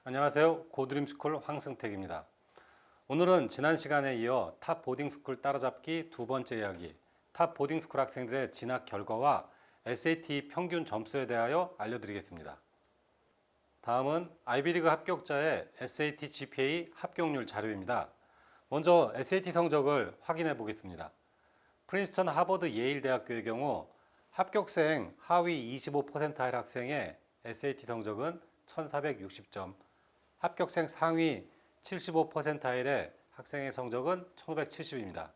안녕하세요. 고드림스쿨 황승택입니다. 오늘은 지난 시간에 이어 탑 보딩스쿨 따라잡기 두 번째 이야기, 탑 보딩스쿨 학생들의 진학 결과와 SAT 평균 점수에 대하여 알려드리겠습니다. 다음은 아이비리그 합격자의 SAT GPA 합격률 자료입니다. 먼저 SAT 성적을 확인해 보겠습니다. 프린스턴 하버드 예일 대학교의 경우 합격생 하위 25%일 학생의 SAT 성적은 1460점, 합격생 상위 75%일의 학생의 성적은 1570입니다.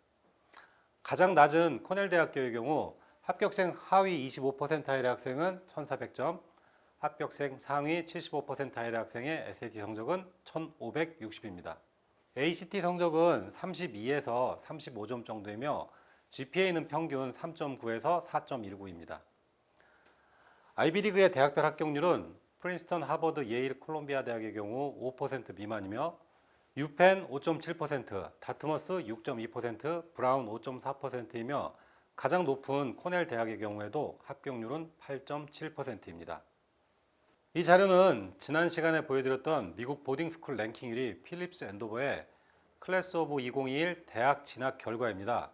가장 낮은 코넬 대학교의 경우 합격생 하위 25%일의 학생은 1400점, 합격생 상위 75%일의 학생의 SAT 성적은 1560입니다. ACT 성적은 32에서 35점 정도이며 GPA는 평균 3.9에서 4.19입니다. 아이비리그의 대학별 합격률은 프린스턴, 하버드, 예일, 콜롬비아 대학의 경우 5% 미만이며 유펜 5.7%, 다트머스 6.2%, 브라운 5.4%이며 가장 높은 코넬 대학의 경우에도 합격률은 8.7%입니다. 이 자료는 지난 시간에 보여드렸던 미국 보딩스쿨 랭킹 1위 필립스 앤도버의 클래스 오브 2021 대학 진학 결과입니다.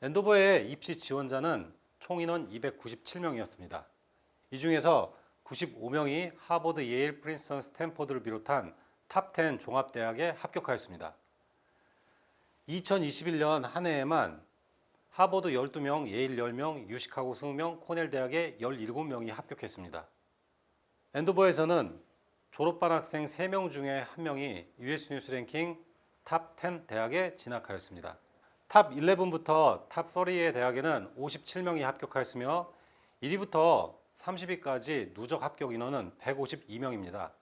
앤도버의 입시 지원자는 총 인원 297명이었습니다. 이 중에서 95명이 하버드, 예일, 프린스턴, 스탠포드를 비롯한 탑10 종합대학에 합격하였습니다. 2021년 한 해에만 하버드 12명, 예일 10명, 유시카고 20명, 코넬 대학에 17명이 합격했습니다. 앤도버에서는 졸업반 학생 3명 중에 1명이 US 뉴스 랭킹 탑10 대학에 진학하였습니다. 탑 11부터 탑 30의 대학에는 57명이 합격하였으며 1위부터 30위까지 누적 합격 인원은 152명입니다.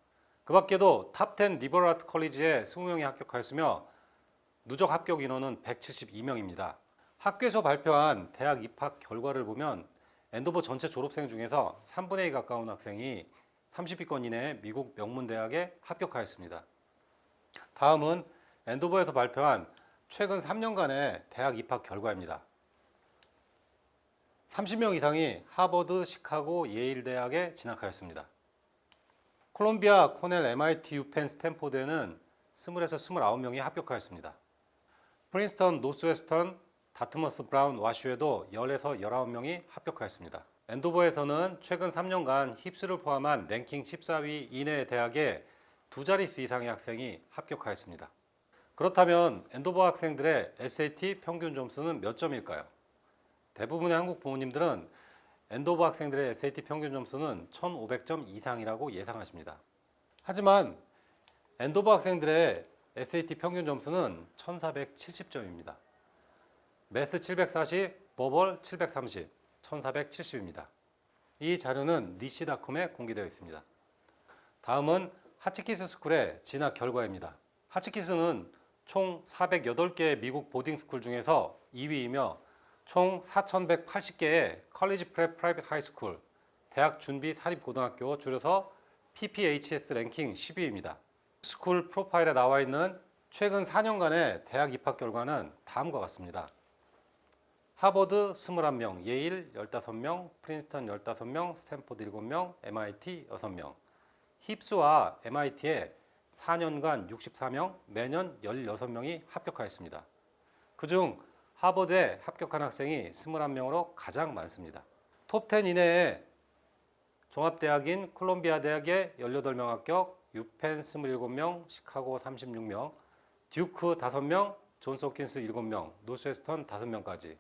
그 밖에도 탑10 리버럴 아트 컬리지에 20명이 합격하였으며 누적 합격 인원은 172명입니다. 학교에서 발표한 대학 입학 결과를 보면 앤도버 전체 졸업생 중에서 3분의 2 가까운 학생이 30위권 이내의 미국 명문대학에 합격하였습니다. 다음은 앤도버에서 발표한 최근 3년간의 대학 입학 결과입니다. 30명 이상이 하버드, 시카고, 예일 대학에 진학하였습니다. 콜롬비아, 코넬, MIT, 유펜, 스탠포드에는 20에서 29명이 합격하였습니다. 프린스턴, 노스웨스턴, 다트머스, 브라운, 와슈에도 10에서 19명이 합격하였습니다. 앤도버에서는 최근 3년간 힙스를 포함한 랭킹 14위 이내의 대학에 두 자릿수 이상의 학생이 합격하였습니다. 그렇다면 앤도버 학생들의 SAT 평균 점수는 몇 점일까요? 대부분의 한국 부모님들은 앤도버 학생들의 SAT 평균 점수는 1500점 이상이라고 예상하십니다. 하지만 앤도버 학생들의 SAT 평균 점수는 1470점입니다. 매스 740, 버벌 730, 1470입니다. 이 자료는 니시닷컴에 공개되어 있습니다. 다음은 하치키스 스쿨의 진학 결과입니다. 하치키스는 총 408개의 미국 보딩스쿨 중에서 2위이며 총 4180개의 컬리지 프랩 프라이빗 하이스쿨, 대학 준비 사립고등학교 줄여서 PPHS 랭킹 10위입니다. 스쿨 프로파일에 나와 있는 최근 4년간의 대학 입학 결과는 다음과 같습니다. 하버드 21명, 예일 15명, 프린스턴 15명, 스탠포드 7명, MIT 6명. 힙스와 MIT에 4년간 64명, 매년 16명이 합격하였습니다. 그중 하버드에 합격한 학생이 21명으로 가장 많습니다. 톱10 이내에 종합대학인 콜롬비아 대학에 18명 합격, 유펜 27명, 시카고 36명, 듀크 5명, 존스 홉킨스 7명, 노스웨스턴 5명까지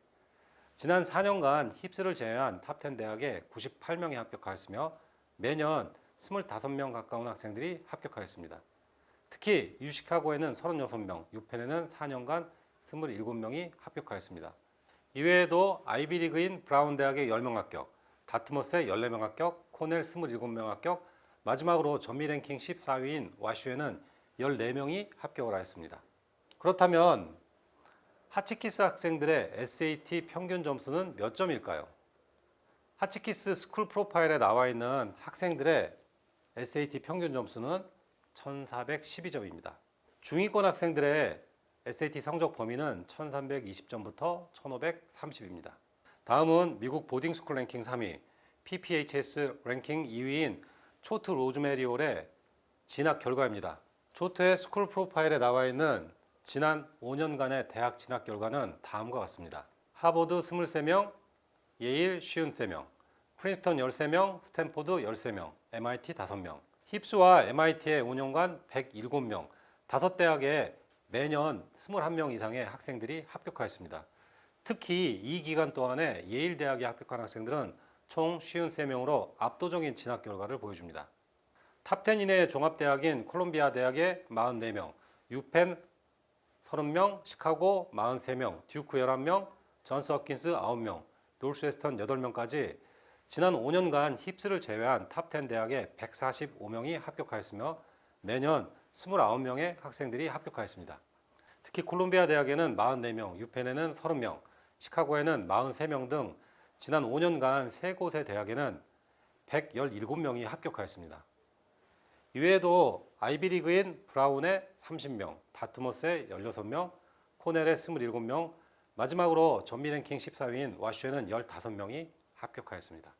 지난 4년간 힙스를 제외한 탑10 대학에 98명이 합격하였으며 매년 25명 가까운 학생들이 합격하였습니다. 특히 유시카고에는 36명, 유펜에는 4년간 27명이 합격하였습니다. 이외에도 아이비리그인 브라운 대학에 10명 합격, 다트머스에 14명 합격, 코넬 27명 합격, 마지막으로 전미 랭킹 14위인 와슈에는 14명이 합격을 하였습니다. 그렇다면 하치키스 학생들의 SAT 평균 점수는 몇 점일까요? 하치키스 스쿨 프로파일에 나와 있는 학생들의 SAT 평균 점수는 1412점입니다. 중위권 학생들의 SAT 성적 범위는 1320점부터 1530입니다. 다음은 미국 보딩스쿨 랭킹 3위, PPHS 랭킹 2위인 초트 로즈메리올의 진학 결과입니다. 조트의 스쿨 프로파일에 나와 있는 지난 5년간의 대학 진학 결과는 다음과 같습니다. 하버드 23명, 예일 53명, 프린스턴 13명, 스탠포드 13명, MIT 5명. 힙스와 MIT의 5년간 107명, 5대학에 매년 21명 이상의 학생들이 합격하였습니다. 특히 이 기간 동안에 예일 대학에 합격한 학생들은 총 53명으로 압도적인 진학 결과를 보여줍니다. 탑10 이내의 종합대학인 콜롬비아 대학에 44명, 유펜 30명, 시카고 43명, 듀크 11명, 존스 홉킨스 9명, 노스웨스턴 8명까지 지난 5년간 힙스를 제외한 탑10 대학에 145명이 합격하였으며 매년 29명의 학생들이 합격하였습니다. 특히 콜롬비아 대학에는 44명, 유펜에는 30명, 시카고에는 43명 등 지난 5년간 세 곳의 대학에는 117명이 합격하였습니다. 이외에도 아이비리그인 브라운에 30명, 다트머스에 16명, 코넬에 27명, 마지막으로 전미 랭킹 14위인 와슈에는 15명이 합격하였습니다.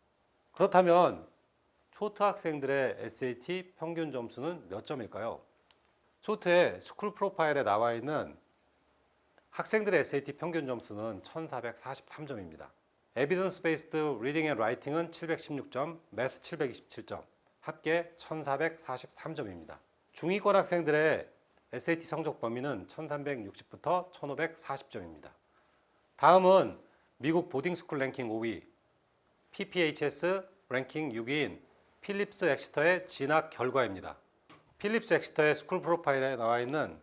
그렇다면 초트 학생들의 SAT 평균 점수는 몇 점일까요? 초트의 스쿨 프로파일에 나와 있는 학생들의 SAT 평균 점수는 1443점입니다. 에비던스 베이스드 리딩 앤 라이팅은 716점, 매스 727점, 합계 1443점입니다. 중위권 학생들의 SAT 성적 범위는 1360부터 1540점입니다. 다음은 미국 보딩스쿨 랭킹 5위, PPHS 랭킹 6위인 필립스 엑시터의 진학 결과입니다. 필립스 엑시터의 스쿨 프로파일에 나와 있는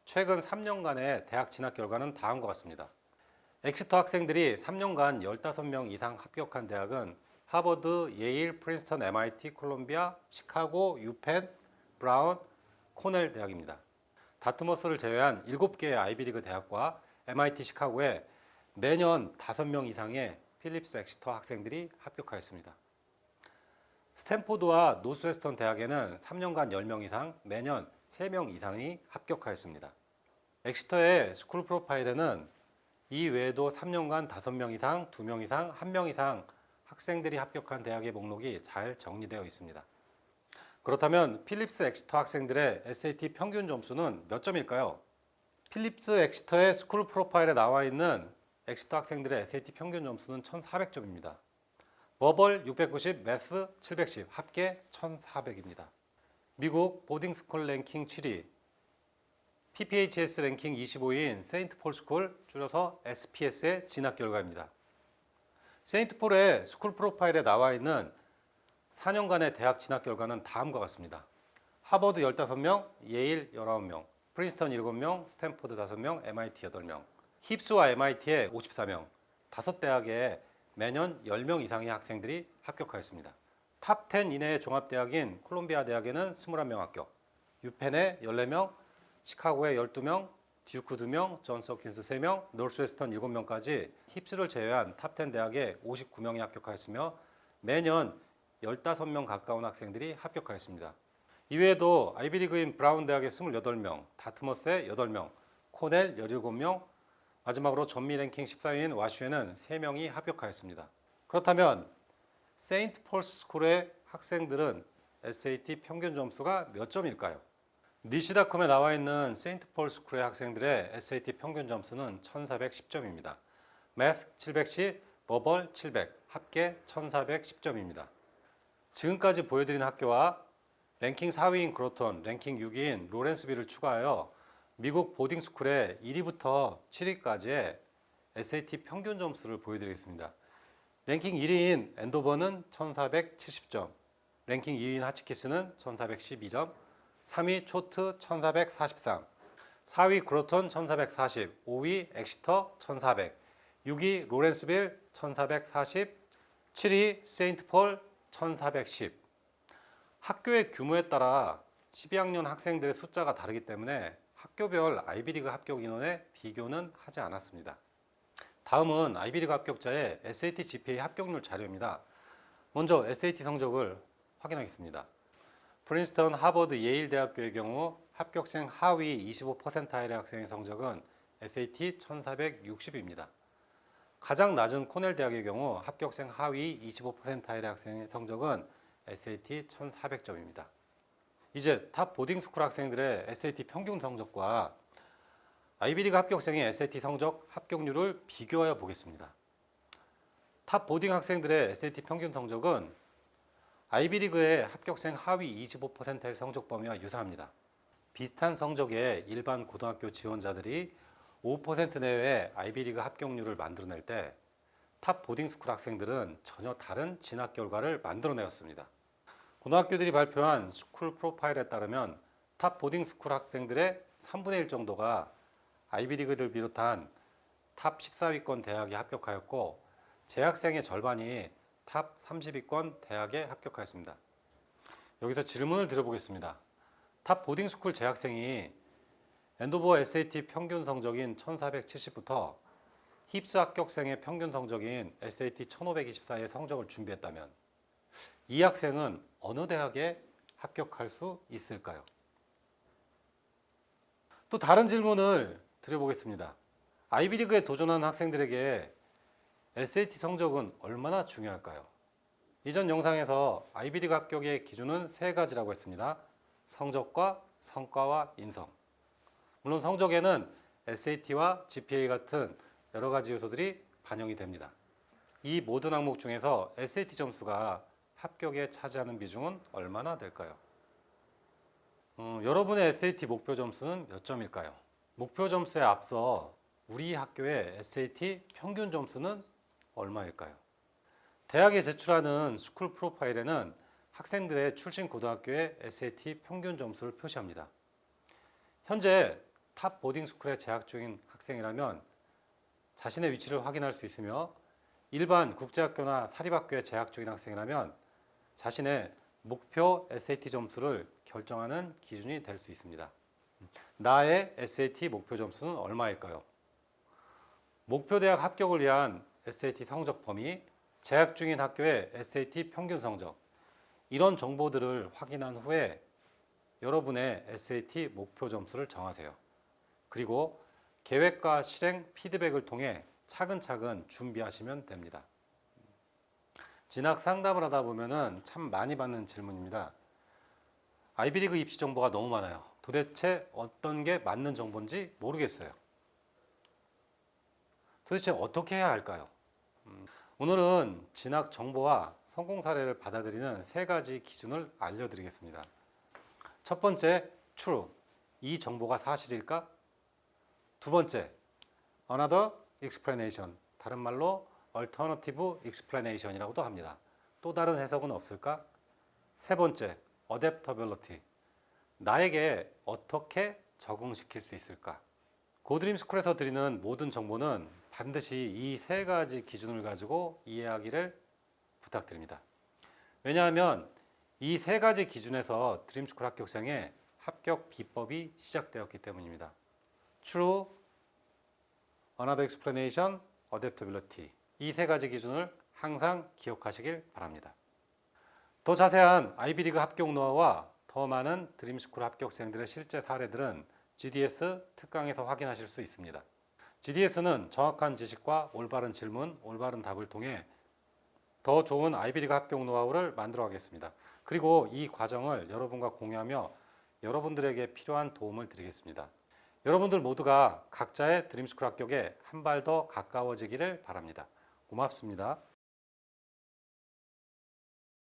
최근 3년간의 대학 진학 결과는 다음과 같습니다. 엑시터 학생들이 3년간 15명 이상 합격한 대학은 하버드, 예일, 프린스턴, MIT, 콜롬비아, 시카고, 유펜, 브라운, 코넬 대학입니다. 다트머스를 제외한 7개의 아이비리그 대학과 MIT 시카고에 매년 5명 이상의 필립스 엑시터 학생들이 합격하였습니다. 스탠포드와 노스웨스턴 대학에는 3년간 10명 이상, 매년 3명 이상이 합격하였습니다. 엑시터의 스쿨 프로파일에는 이 외에도 3년간 5명 이상, 2명 이상, 1명 이상 학생들이 합격한 대학의 목록이 잘 정리되어 있습니다. 그렇다면 필립스 엑시터 학생들의 SAT 평균 점수는 몇 점일까요? 필립스 엑시터의 스쿨 프로파일에 나와 있는 엑시터 학생들의 SAT 평균 점수는 1400점입니다. 버벌 690, 매스 710, 합계 1400입니다. 미국 보딩스쿨 랭킹 7위, PPHS 랭킹 25위인 세인트 폴 스쿨, 줄여서 SPS의 진학 결과입니다. 세인트 폴의 스쿨 프로파일에 나와 있는 4년간의 대학 진학 결과는 다음과 같습니다. 하버드 15명, 예일 19명, 프린스턴 7명, 스탠포드 5명, MIT 8명, 힙스와 MIT에 54명, 5대학에 매년 10명 이상의 학생들이 합격하였습니다. 탑10 이내의 종합대학인 콜롬비아 대학에는 21명 합격, 유펜에 14명, 시카고에 12명, 듀크 2명, 존스 홉킨스 3명, 노스웨스턴 7명까지 힙스를 제외한 탑10 대학에 59명이 합격하였으며 매년 15명 가까운 학생들이 합격하였습니다. 이외에도 아이비리그인 브라운 대학에 28명, 다트머스에 8명, 코넬 17명, 마지막으로 전미 랭킹 14위인 와슈에는 3명이 합격하였습니다. 그렇다면 세인트 폴스 스쿨의 학생들은 SAT 평균 점수가 몇 점일까요? 니시닷컴에 나와 있는 세인트 폴 스쿨의 학생들의 SAT 평균 점수는 1410점입니다. 매스 710, 버벌 700, 합계 1410점입니다. 지금까지 보여드린 학교와 랭킹 4위인 그로톤, 랭킹 6위인 로렌스빌을 추가하여 미국 보딩스쿨의 1위부터 7위까지의 SAT 평균 점수를 보여드리겠습니다. 랭킹 1위인 앤도버는 1470점, 랭킹 2위인 하치키스는 1412점, 3위 초트 1443, 4위 그로톤 1440, 5위 엑시터 1400, 6위 로렌스빌 1440, 7위 세인트폴 1410. 학교의 규모에 따라 12학년 학생들의 숫자가 다르기 때문에 학교별 아이비리그 합격 인원에 비교는 하지 않았습니다. 다음은 아이비리그 합격자의 SAT GPA 합격률 자료입니다. 먼저 SAT 성적을 확인하겠습니다. 프린스턴, 하버드, 예일 대학교의 경우 합격생 하위 25%의 학생의 성적은 SAT 1460입니다. 가장 낮은 코넬 대학의 경우 합격생 하위 25%의 학생의 성적은 SAT 1400점입니다. 이제 탑 보딩스쿨 학생들의 SAT 평균 성적과 아이비리그 합격생의 SAT 성적 합격률을 비교하여 보겠습니다. 탑 보딩 학생들의 SAT 평균 성적은 아이비리그의 합격생 하위 25%의 성적 범위와 유사합니다. 비슷한 성적의 일반 고등학교 지원자들이 5% 내외의 아이비리그 합격률을 만들어낼 때 탑 보딩스쿨 학생들은 전혀 다른 진학 결과를 만들어내었습니다. 고등학교들이 발표한 스쿨 프로파일에 따르면 탑 보딩스쿨 학생들의 3분의 1 정도가 아이비리그를 비롯한 탑 14위권 대학에 합격하였고 재학생의 절반이 탑 30위권 대학에 합격하였습니다. 여기서 질문을 드려보겠습니다. 탑 보딩스쿨 재학생이 엔도버 SAT 평균 성적인 1470부터 힙스 합격생의 평균 성적인 SAT 1524의 성적을 준비했다면 이 학생은 어느 대학에 합격할 수 있을까요? 또 다른 질문을 드려보겠습니다. 아이비리그에 도전하는 학생들에게 SAT 성적은 얼마나 중요할까요? 이전 영상에서 아이비리그 합격의 기준은 세 가지라고 했습니다. 성적과 성과와 인성. 물론 성적에는 SAT와 GPA 같은 여러 가지 요소들이 반영이 됩니다. 이 모든 항목 중에서 SAT 점수가 합격에 차지하는 비중은 얼마나 될까요? 여러분의 SAT 목표 점수는 몇 점일까요? 목표 점수에 앞서 우리 학교의 SAT 평균 점수는 얼마일까요? 대학에 제출하는 스쿨 프로파일에는 학생들의 출신 고등학교의 SAT 평균 점수를 표시합니다. 현재 탑 보딩 스쿨에 재학 중인 학생이라면 자신의 위치를 확인할 수 있으며 일반 국제학교나 사립학교에 재학 중인 학생이라면 자신의 목표 SAT 점수를 결정하는 기준이 될 수 있습니다. 나의 SAT 목표 점수는 얼마일까요? 목표 대학 합격을 위한 SAT 성적 범위, 재학 중인 학교의 SAT 평균 성적, 이런 정보들을 확인한 후에 여러분의 SAT 목표 점수를 정하세요. 그리고 계획과 실행 피드백을 통해 차근차근 준비하시면 됩니다. 진학 상담을 하다 보면은 참 많이 받는 질문입니다. 아이비리그 입시 정보가 너무 많아요. 도대체 어떤 게 맞는 정보인지 모르겠어요. 도대체 어떻게 해야 할까요? 오늘은 진학 정보와 성공 사례를 받아들이는 세 가지 기준을 알려드리겠습니다. 첫 번째, true. 이 정보가 사실일까? 두 번째, another explanation. 다른 말로 alternative explanation이라고도 합니다. 또 다른 해석은 없을까? 세 번째, adaptability. 나에게 어떻게 적응시킬 수 있을까? 고드림스쿨에서 드리는 모든 정보는 반드시 이 세 가지 기준을 가지고 이해하기를 부탁드립니다. 왜냐하면 이 세 가지 기준에서 드림스쿨 합격생의 합격 비법이 시작되었기 때문입니다. True, another explanation, adaptability. 이 세 가지 기준을 항상 기억하시길 바랍니다. 더 자세한 아이비리그 합격 노하우와 더 많은 드림스쿨 합격생들의 실제 사례들은 GDS 특강에서 확인하실 수 있습니다. GDS는 정확한 지식과 올바른 질문, 올바른 답을 통해 더 좋은 아이비리그 합격 노하우를 만들어 가겠습니다. 그리고 이 과정을 여러분과 공유하며 여러분들에게 필요한 도움을 드리겠습니다. 여러분들 모두가 각자의 드림스쿨 합격에 한 발 더 가까워지기를 바랍니다. 고맙습니다.